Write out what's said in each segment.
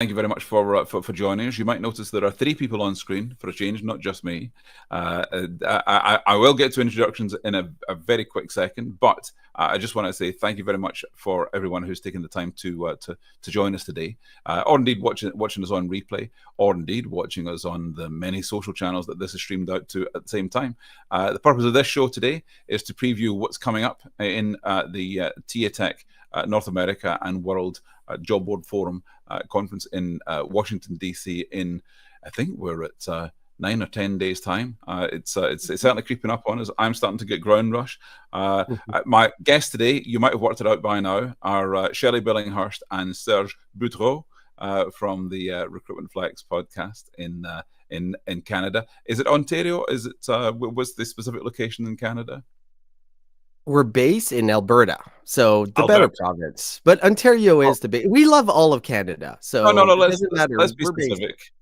Thank you very much for joining us. You might notice there are 3 people on screen for a change, not just me. I will get to introductions in a very quick second, but I just want to say thank you very much for everyone who's taken the time to join us today, or indeed watching us on replay, or indeed watching us on the many social channels that this is streamed out to at the same time. The purpose of this show today is to preview what's coming up in the TAtech North America and World Job Board Forum conference in Washington D.C. in, I think we're at 9 or 10 days time. It's certainly creeping up on us. I'm starting to get ground rush. My guests today, you might have worked it out by now, are Shelley Billinghurst and Serge Boudreau from the Recruitment Flex Podcast in Canada. Is it Ontario? Is it what's the specific location in Canada? We're based in Alberta, so the better province. But Ontario is the big. We love all of Canada, so no. Let's be specific.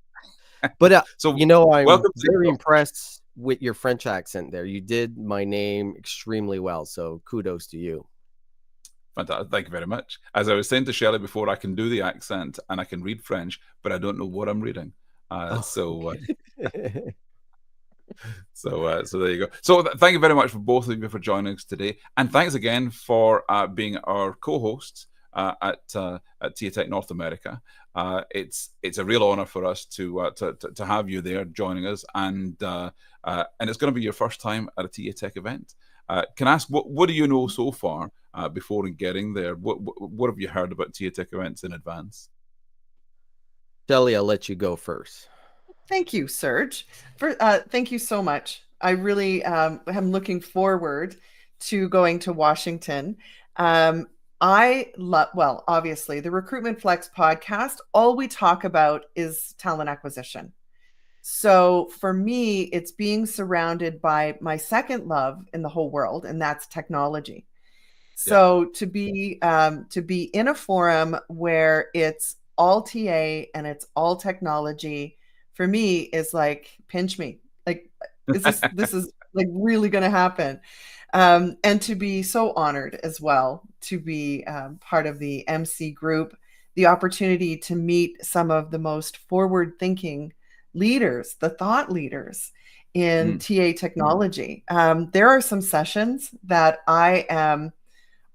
But so I'm very impressed with your French accent there. You did my name extremely well, so kudos to you. Fantastic. Thank you very much. As I was saying to Shelley before, I can do the accent and I can read French, but I don't know what I'm reading. So there you go. So thank you very much for both of you for joining us today, and thanks again for being our co-hosts at TAtech North America. It's a real honor for us to have you there joining us, and it's going to be your first time at a TAtech event. Can I ask what do you know so far before getting there? What have you heard about TAtech events in advance? Shelley, I'll let you go first. Thank you, Serge. Thank you so much. I really am looking forward to going to Washington. Obviously, the Recruitment Flex podcast, all we talk about is talent acquisition. So for me, it's being surrounded by my second love in the whole world, and that's technology. So to be in a forum where it's all TA and it's all technology, for me is like, pinch me. Like, this is like really going to happen. And to be so honored as well to be part of the MC group, the opportunity to meet some of the most forward-thinking leaders, the thought leaders in TA technology. There are some sessions that I am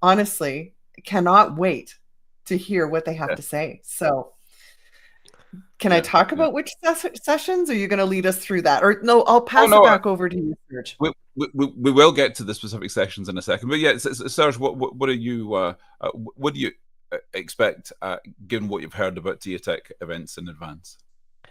honestly cannot wait to hear what they have to say. So can I talk about which sessions? Or are you going to lead us through that? Or no, I'll pass it back over to you, Serge. We will get to the specific sessions in a second. But yeah, Serge, what do you expect, given what you've heard about TAtech events in advance?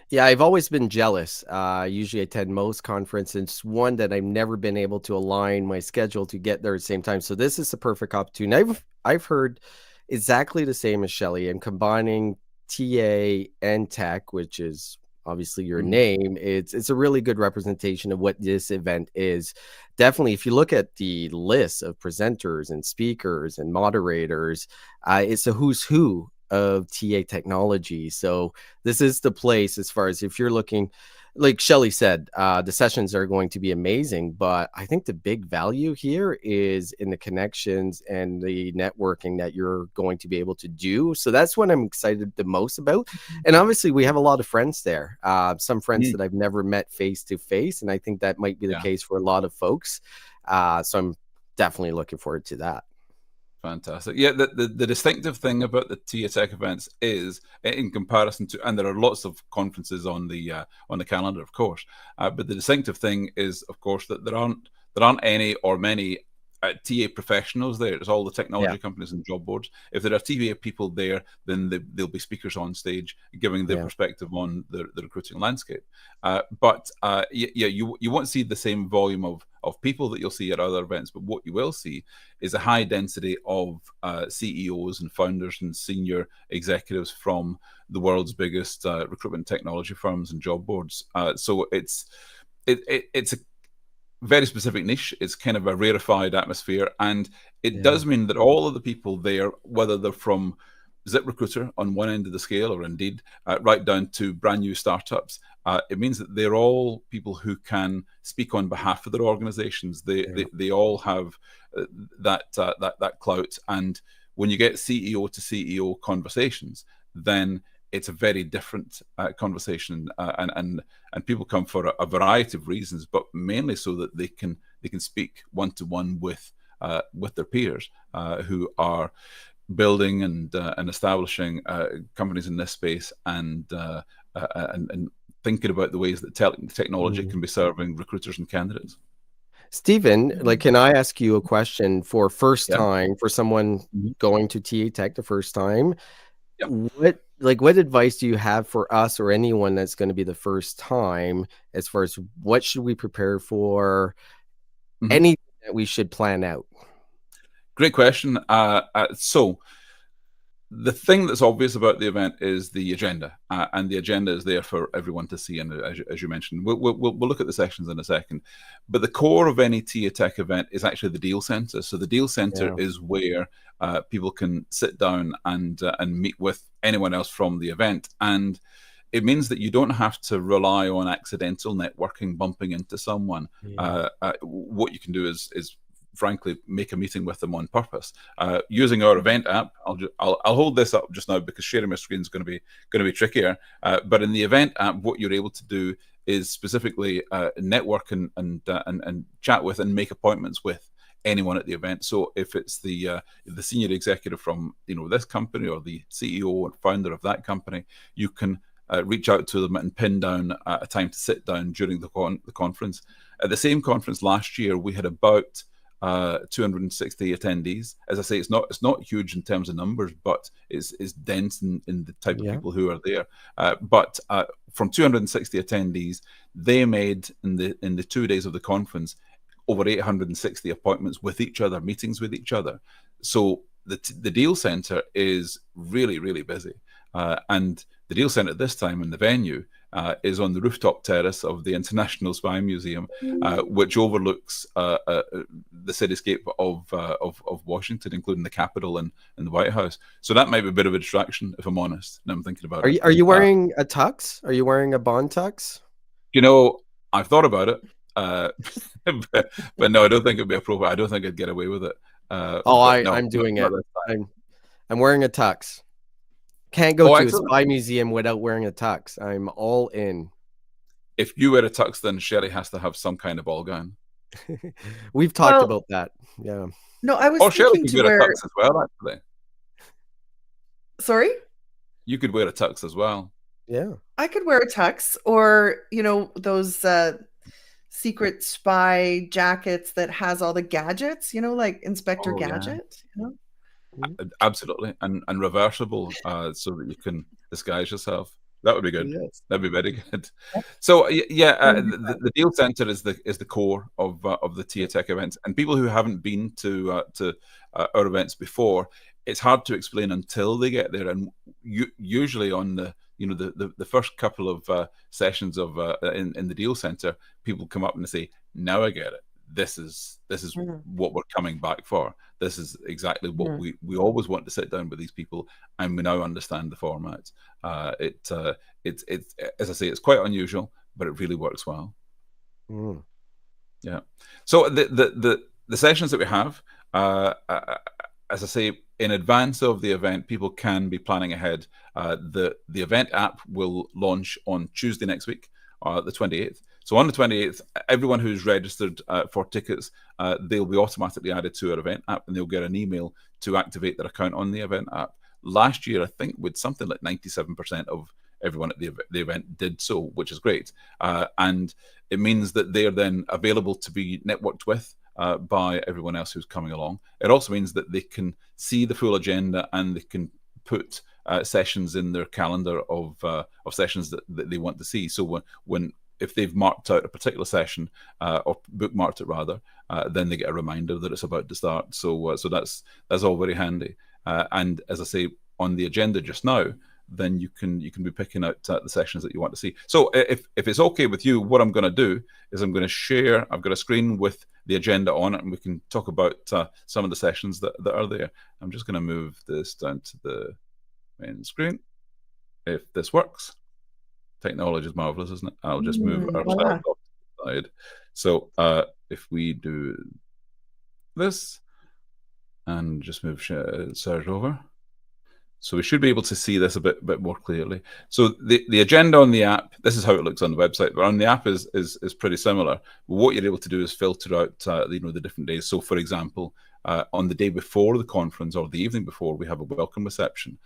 Yeah, I've always been jealous. I usually attend most conferences. One that I've never been able to align my schedule to get there at the same time. So this is the perfect opportunity. I've heard exactly the same as Shelley, and combining TA and tech, which is obviously your name, it's a really good representation of what this event is. Definitely, if you look at the list of presenters and speakers and moderators, it's a who's who of TA technology. So this is the place, as far as if you're looking, like Shelley said, the sessions are going to be amazing, but I think the big value here is in the connections and the networking that you're going to be able to do. So that's what I'm excited the most about. And obviously we have a lot of friends there, some friends that I've never met face to face. And I think that might be the case for a lot of folks. So I'm definitely looking forward to that. Fantastic. Yeah, the distinctive thing about the TAtech events is, in comparison to, and there are lots of conferences on the calendar, of course, but the distinctive thing is, of course, that there aren't any or many TA professionals there. It's all the technology companies and job boards. If there are TA people there, then there'll be speakers on stage giving their perspective on the recruiting landscape. But you won't see the same volume of people that you'll see at other events, but what you will see is a high density of CEOs and founders and senior executives from the world's biggest recruitment technology firms and job boards. So it's a very specific niche. It's kind of a rarefied atmosphere, and it does mean that all of the people there, whether they're from ZipRecruiter on one end of the scale, or indeed right down to brand new startups, it means that they're all people who can speak on behalf of their organizations. They all have that clout, and when you get CEO to CEO conversations, then it's a very different conversation, and people come for a variety of reasons, but mainly so that they can speak one-to-one with their peers who are building and establishing companies in this space, and thinking about the ways that technology can be serving recruiters and candidates. Stephen, like, can I ask you a question for first Yeah. time, for someone going to TAtech the first time? Yeah. What advice do you have for us or anyone that's going to be the first time, as far as what should we prepare for, anything that we should plan out? Great question. So the thing that's obvious about the event is the agenda, and the agenda is there for everyone to see. And as you mentioned, we'll look at the sessions in a second. But the core of any TAtech event is actually the deal center. So the deal center is where people can sit down and meet with anyone else from the event. And it means that you don't have to rely on accidental networking, bumping into someone. What you can do is frankly make a meeting with them on purpose using our event app. I'll hold this up just now because sharing my screen is going to be trickier. But in the event app, what you're able to do is specifically network and chat with and make appointments with anyone at the event. So if it's the senior executive from this company, or the CEO or founder of that company, you can reach out to them and pin down a time to sit down during the conference. At the same conference last year, we had about 260 attendees. As I say, it's not huge in terms of numbers, but it's dense in the type of people who are there. But from 260 attendees, they made in the 2 days of the conference over 860 appointments with each other, meetings with each other. So the deal center is really, really busy. And the deal center this time in the venue is on the rooftop terrace of the International Spy Museum, which overlooks the cityscape of Washington, including the Capitol and the White House. So that might be a bit of a distraction, if I'm honest. Now I'm thinking about it. Are you wearing a tux? Are you wearing a Bond tux? I've thought about it, but no, I don't think it'd be appropriate. I don't think I'd get away with it. I'm doing it. I'm wearing a tux. Can't go to a spy museum without wearing a tux. I'm all in. If you wear a tux, then Shelley has to have some kind of ball gown. We've talked about that. Yeah. No, I was Shelley could wear a tux as well, actually. Sorry? You could wear a tux as well. Yeah. I could wear a tux, or, those secret spy jackets that has all the gadgets, like Inspector Gadget, Absolutely, and reversible, so that you can disguise yourself. That would be good. Yes. That'd be very good. So the deal center is the core of the TAtech events, and people who haven't been to our events before, it's hard to explain until they get there. And usually on the first couple of sessions of in the deal center, people come up and they say, "Now I get it. This is what we're coming back for. This is exactly what we always want to sit down with these people, and we now understand the format." It's as I say, it's quite unusual, but it really works well. Yeah. So the sessions that we have, as I say, in advance of the event, people can be planning ahead. The event app will launch on Tuesday next week, the 28th. So on the 28th, everyone who's registered for tickets, they'll be automatically added to our event app, and they'll get an email to activate their account on the event app. Last year, I think with something like 97% of everyone at the event did so, which is great. And it means that they're then available to be networked with by everyone else who's coming along. It also means that they can see the full agenda, and they can put sessions in their calendar of sessions that they want to see. So if they've marked out a particular session, or bookmarked it rather, then they get a reminder that it's about to start. So that's all very handy. And as I say, on the agenda just now, then you can be picking out the sessions that you want to see. So if it's okay with you, what I'm going to do is I'm going to share. I've got a screen with the agenda on it, and we can talk about some of the sessions that are there. I'm just going to move this down to the main screen, if this works. Technology is marvelous, isn't it? I'll just move our side. So if we do this and just move Serge over, So we should be able to see this a bit more clearly. So the agenda on the app, this is how it looks on the website, but on the app is pretty similar. What you're able to do is filter out the different days. So for example, on the day before the conference or the evening before, we have a welcome reception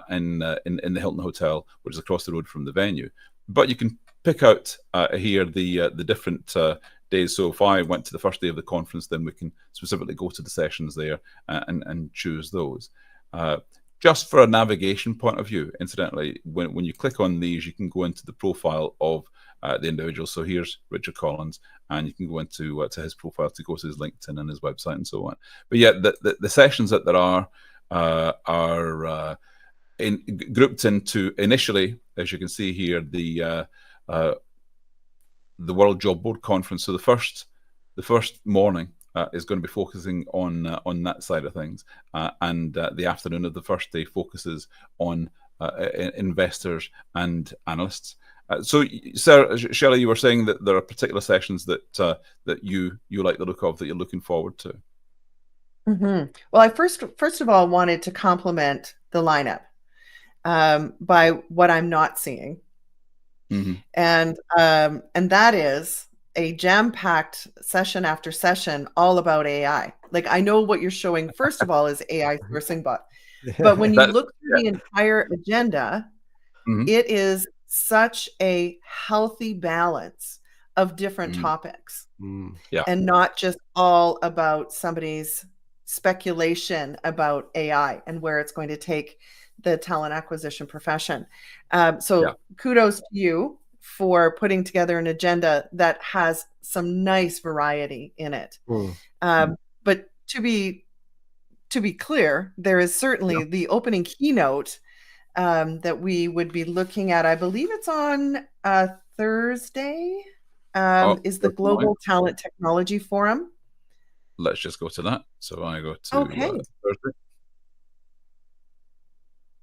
in the Hilton Hotel, which is across the road from the venue. But you can pick out here the different days. So if I went to the first day of the conference, then we can specifically go to the sessions there and choose those. Just for a navigation point of view, incidentally, when you click on these, you can go into the profile of the individual. So here's Richard Collins, and you can go into to his profile to go to his LinkedIn and his website and so on. But yeah, the sessions that there are grouped into, initially, as you can see here, the World Job Board Conference. So the first morning is going to be focusing on that side of things, and the afternoon of the first day focuses on investors and analysts. So, Shelley, you were saying that there are particular sessions that you like the look of, that you're looking forward to. Mm-hmm. Well, I first of all wanted to compliment the lineup by what I'm not seeing, and that is a jam-packed session after session all about AI. Like, I know what you're showing, first of all, is AI sourcing bot. But when you look through the entire agenda, it is such a healthy balance of different topics, and not just all about somebody's speculation about AI and where it's going to take the talent acquisition profession. So kudos to you for putting together an agenda that has some nice variety in it. But to be clear, there is certainly the opening keynote that we would be looking at. I believe it's on Thursday, is the Global Talent Technology Forum. Let's just go to that. So I go to Thursday.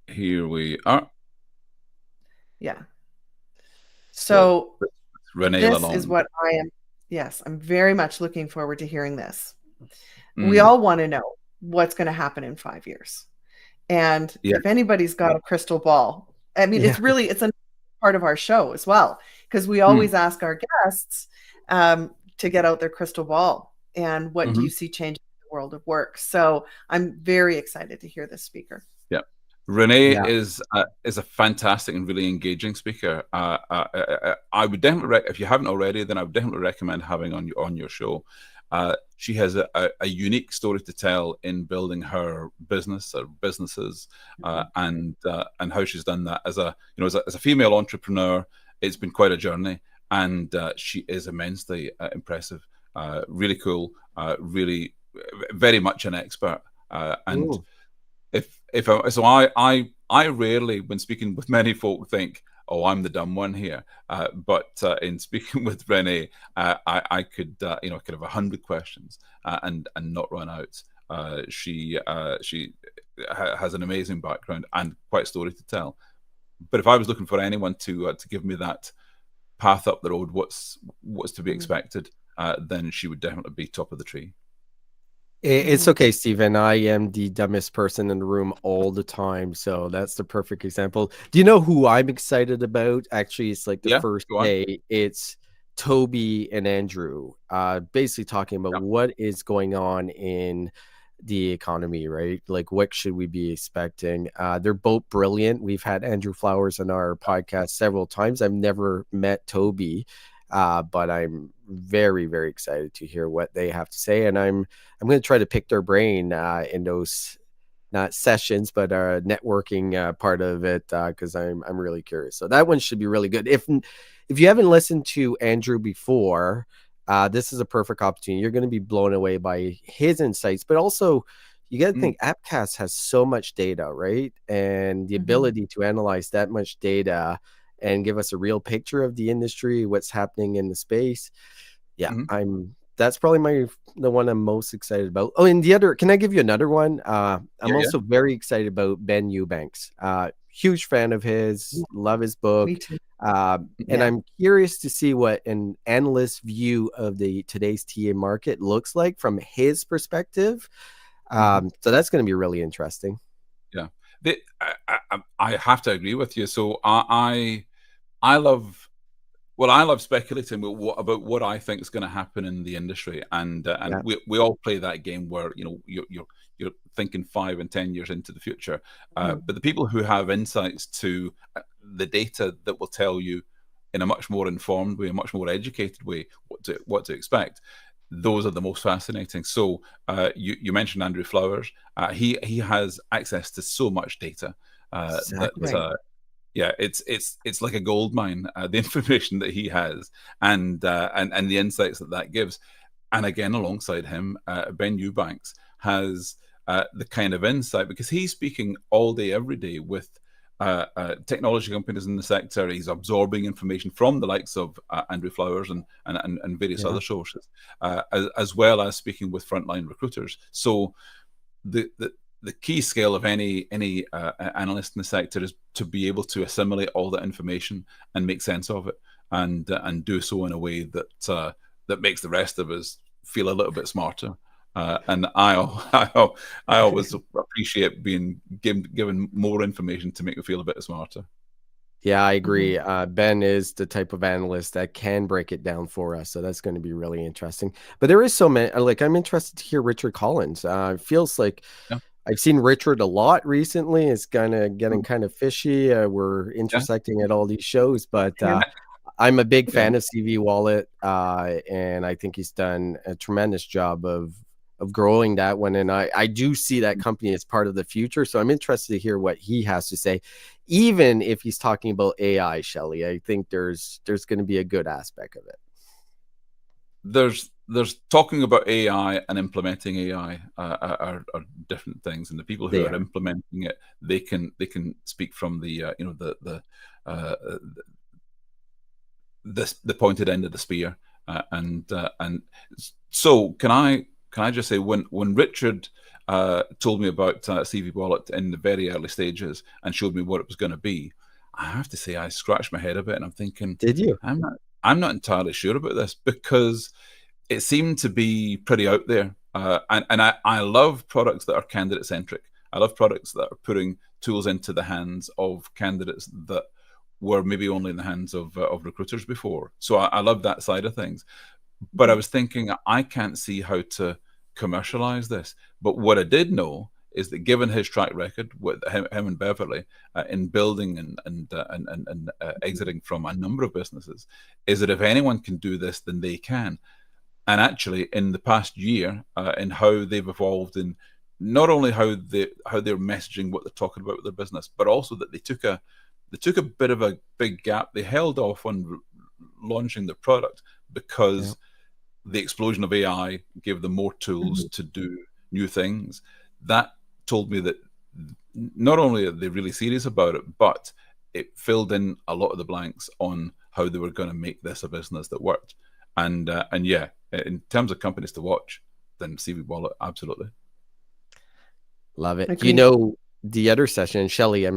Here we are. Yeah. So Renee this Lalonde is what I am. Yes, I'm very much looking forward to hearing this. We all want to know what's going to happen in 5 years. And if anybody's got a crystal ball, I mean, it's a part of our show as well, because we always ask our guests to get out their crystal ball and what do you see changing in the world of work. So I'm very excited to hear this speaker. Renee is a fantastic and really engaging speaker. I would definitely, if you haven't already, then I would definitely recommend having on your show. She has a unique story to tell in building her business or businesses, and how she's done that as a female entrepreneur. It's been quite a journey, and she is immensely impressive. Really cool. Really, very much an expert. And I rarely, when speaking with many folk, think, oh, I'm the dumb one here. But in speaking with Renee, I could have 100 questions and not run out. She has an amazing background and quite a story to tell. But if I was looking for anyone to give me that path up the road, what's to be expected, then she would definitely be top of the tree. It's okay, Stephen. I am the dumbest person in the room all the time, so that's the perfect example. Do you know who I'm excited about? Actually, it's like the first day. It's Toby and Andrew, basically talking about what is going on in the economy, right? Like, what should we be expecting? They're both brilliant. We've had Andrew Flowers on our podcast several times. I've never met Toby, but I'm very, very excited to hear what they have to say, and I'm going to try to pick their brain in those, not sessions, but networking part of it, because I'm really curious. So that one should be really good. If you haven't listened to Andrew before, this is a perfect opportunity. You're going to be blown away by his insights, but also you got to think Appcast has so much data, right? And the ability to analyze that much data and give us a real picture of the industry, what's happening in the space. That's probably the one I'm most excited about. Oh, and the other, can I give you another one? I'm also very excited about Ben Eubanks. Huge fan of his, love his book. Me too. And I'm curious to see what an analyst view of today's TA market looks like from his perspective. So that's going to be really interesting. Yeah. I have to agree with you. So I love. Well, I love speculating about what I think is going to happen in the industry, and Yeah. we all play that game where you're thinking 5 and 10 years into the future. Mhm. But the people who have insights to the data that will tell you in a much more informed way, a much more educated way, what to expect, those are the most fascinating. So you mentioned Andrew Flowers. He has access to so much data that. Exactly. Right. Yeah, it's like a gold mine. The information that he has, and the insights that gives, and again alongside him, Ben Eubanks has the kind of insight, because he's speaking all day, every day with technology companies in the sector. He's absorbing information from the likes of Andrew Flowers and various Yeah. other sources, as well as speaking with frontline recruiters. So the key skill of any analyst in the sector is to be able to assimilate all that information and make sense of it, and do so in a way that makes the rest of us feel a little bit smarter. And I always appreciate being given more information to make me feel a bit smarter. Yeah, I Mhm. agree. Ben is the type of analyst that can break it down for us. So that's going to be really interesting. But there is so many, like, I'm interested to hear Richard Collins. It feels like Yeah, I've seen Richard a lot recently. It's kind of getting mm, kind of fishy. We're yeah, intersecting at all these shows, but Him. I'm a big yeah. fan of CV Wallet, and I think he's done a tremendous job of growing that one. And I do see that company as part of the future. So I'm interested to hear what he has to say, even if he's talking about AI, Shelley. I think there's going to be a good aspect of it. There's talking about AI and implementing AI are different things, and the people who They are are. implementing it, they can speak from the uh, the pointed end of the spear, and so can I just say, when Richard told me about CV Wallet in the very early stages and showed me what it was going to be, I have to say I scratched my head a bit, and I'm thinking, Did you? I'm not entirely sure about this, because it seemed to be pretty out there. And I love products that are candidate centric. I love products that are putting tools into the hands of candidates that were maybe only in the hands of recruiters before. So I love that side of things. But I Mhm. was thinking, I can't see how to commercialize this. But what I did know is that, given his track record with him and Beverly in building and exiting from a number of businesses, is that if anyone can do this, then they can. And actually, in the past year, in how they've evolved, in not only how they're messaging what they're talking about with their business, but also that they took a bit of a big gap. They held off on launching their product Yeah. because the explosion of AI gave them more tools Mhm. to do new things. That told me that not only are they really serious about it, but it filled in a lot of the blanks on how they were going to make this a business that worked. And yeah, in terms of companies to watch, then CV Wallet, absolutely. Love it. Agreed. The other session, Shelley,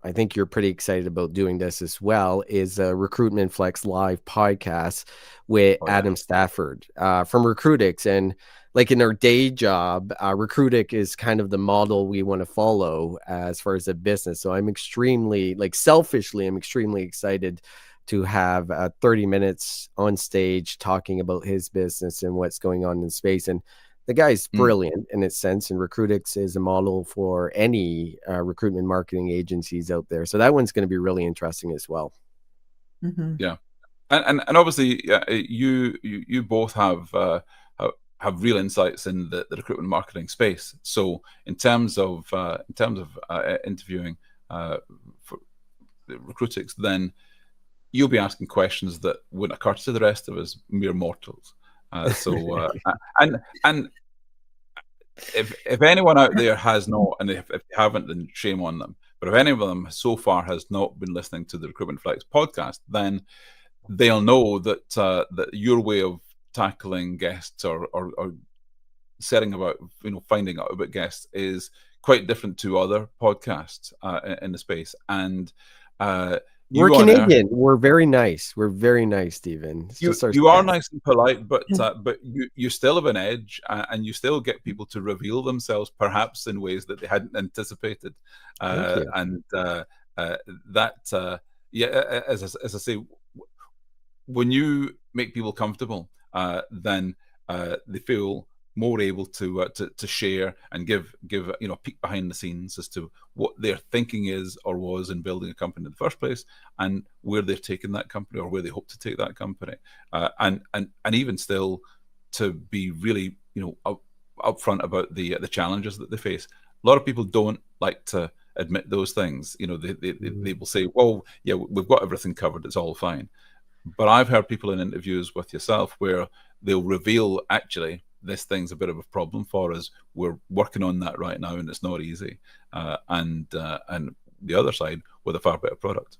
I think you're pretty excited about doing this as well, is a Recruitment Flex live podcast with Oh yeah, Adam Stafford from Recruitix. And like in our day job, Recruitix is kind of the model we want to follow as far as a business. So I'm extremely, like, selfishly, I'm extremely excited to have 30 minutes on stage talking about his business and what's going on in space. And the guy's mm, brilliant in its sense, and Recruitix is a model for any recruitment marketing agencies out there. So that one's going to be really interesting as well. Mhm. yeah, and obviously, you both have real insights in the recruitment marketing space. So in terms of interviewing for the Recruitix, then you'll be asking questions that wouldn't occur to the rest of us mere mortals. And if anyone out there has not, and if they haven't, then shame on them. But if any of them so far has not been listening to the Recruitment Flex podcast, then they'll know that your way of tackling guests or setting about finding out about guests is quite different to other podcasts in the space. And We're on air. Canadian. We're very nice. We're very nice, Stephen. You are nice and polite, but you still have an edge, and you still get people to reveal themselves, perhaps in ways that they hadn't anticipated. And as I say, when you make people comfortable, then they feel more able to share and give a peek behind the scenes as to what their thinking is or was in building a company in the first place, and where they've taken that company or where they hope to take that company, and even still to be really upfront about the challenges that they face. A lot of people don't like to admit those things. They will say, "Well, yeah, we've got everything covered; it's all fine." But I've heard people in interviews with yourself where they'll reveal, actually, this thing's a bit of a problem for us. We're working on that right now, and it's not easy. And the other side with a far better product.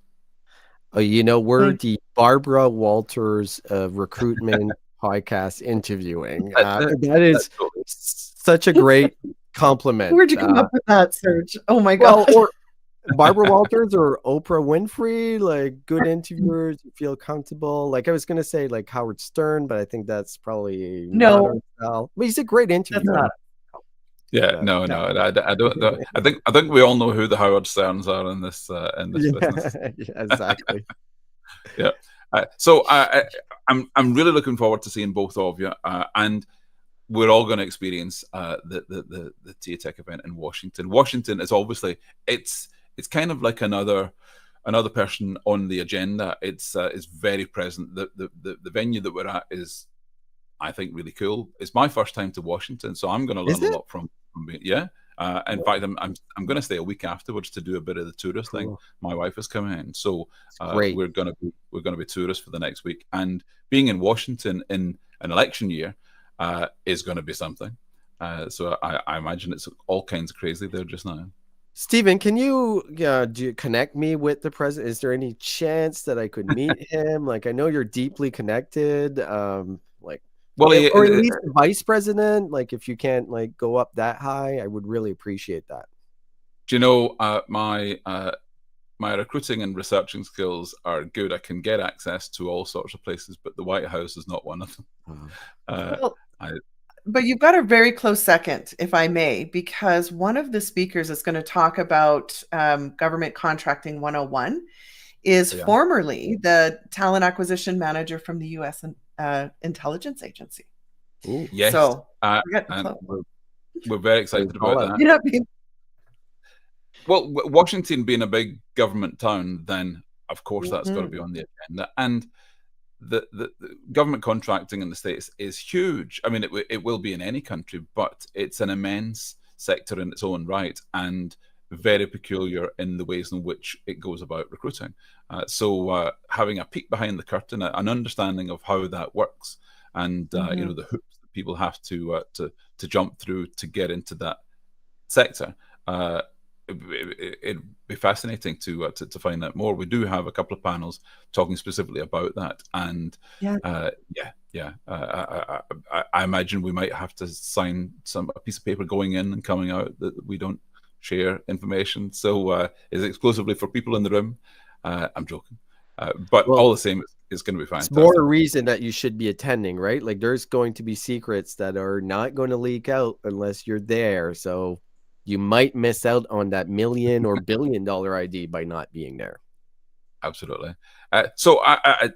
We're the Barbara Walters of recruitment podcast interviewing. That is such a great compliment. Where'd you come up with that, Serge? Oh my God. Or Barbara Walters or Oprah Winfrey, like good interviewers, you feel comfortable. Like I was gonna say like Howard Stern, but I think that's probably no. But he's a great interviewer. Yeah, no. I don't. I think we all know who the Howard Sterns are in this business. Yeah, exactly. Yeah. So I'm really looking forward to seeing both of you, and we're all going to experience the TAtech event in Washington. Washington is obviously it's kind of like another person on the agenda. It's very present. The venue that we're at is, I think, really cool. It's my first time to Washington, so I'm going to learn a lot from being, yeah. In fact, I'm going to stay a week afterwards to do a bit of the tourist thing. My wife is coming in, so we're going to be tourists for the next week. And being in Washington in an election year is going to be something. So I imagine it's all kinds of crazy there just now. Stephen, can you connect me with the president? Is there any chance that I could meet him? Like, I know you're deeply connected. Or at least the vice president. Like, if you can't go up that high, I would really appreciate that. Do you know my recruiting and researching skills are good. I can get access to all sorts of places, but the White House is not one of them. But you've got a very close second, if I may, because one of the speakers is going to talk about government contracting 101 is formerly the talent acquisition manager from the U.S. Intelligence Agency. Ooh, yes. So we're very excited about that. Well, Washington being a big government town, then of course that's got to be on the agenda. And the government contracting in the States is huge. I mean, it will be in any country, but it's an immense sector in its own right and very peculiar in the ways in which it goes about recruiting. So having a peek behind the curtain, an understanding of how that works, and the hoops that people have to jump through to get into that sector. It'd be fascinating to find out more. We do have a couple of panels talking specifically about that, and I imagine we might have to sign a piece of paper going in and coming out that we don't share information. So it's exclusively for people in the room. I'm joking, but all the same, it's going to be fantastic. It's more a reason that you should be attending, right? Like there's going to be secrets that are not going to leak out unless you're there. So you might miss out on that $1 million or $1 billion ID by not being there. Absolutely. So I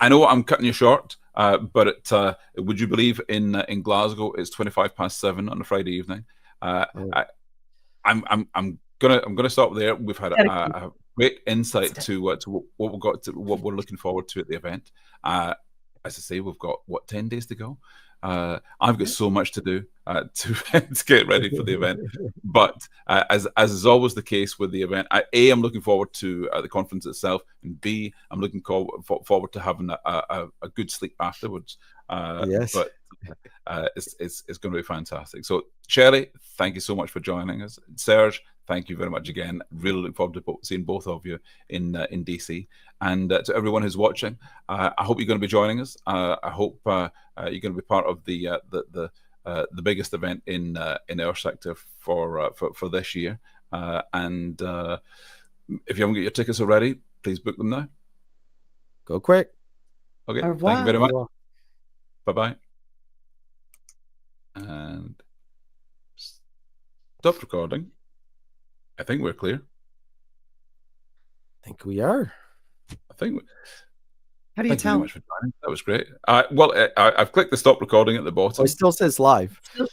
know I'm cutting you short, but would you believe in Glasgow it's 7:25 on a Friday evening? I'm gonna stop there. We've had a great insight to what we've got to what we're looking forward to at the event. As I say, we've got 10 days to go. I've got so much to do to get ready for the event, but as is always the case with the event, I'm looking forward to the conference itself, and B, I'm looking forward to having a good sleep afterwards. Yes, but it's going to be fantastic. So, Shelley, thank you so much for joining us. Serge, thank you very much again. Really look forward to seeing both of you in DC. And to everyone who's watching, I hope you're going to be joining us. I hope you're going to be part of the biggest event in our sector for this year. And if you haven't got your tickets already, please book them now. Go quick. Okay, Au thank you revoir. very much. Au revoir. Bye-bye. And stop recording. I think we're clear. I think we are. I think. How do you Thank you very tell? much for joining. That was great. Well, I've clicked the stop recording at the Oh, bottom. it still says live. Still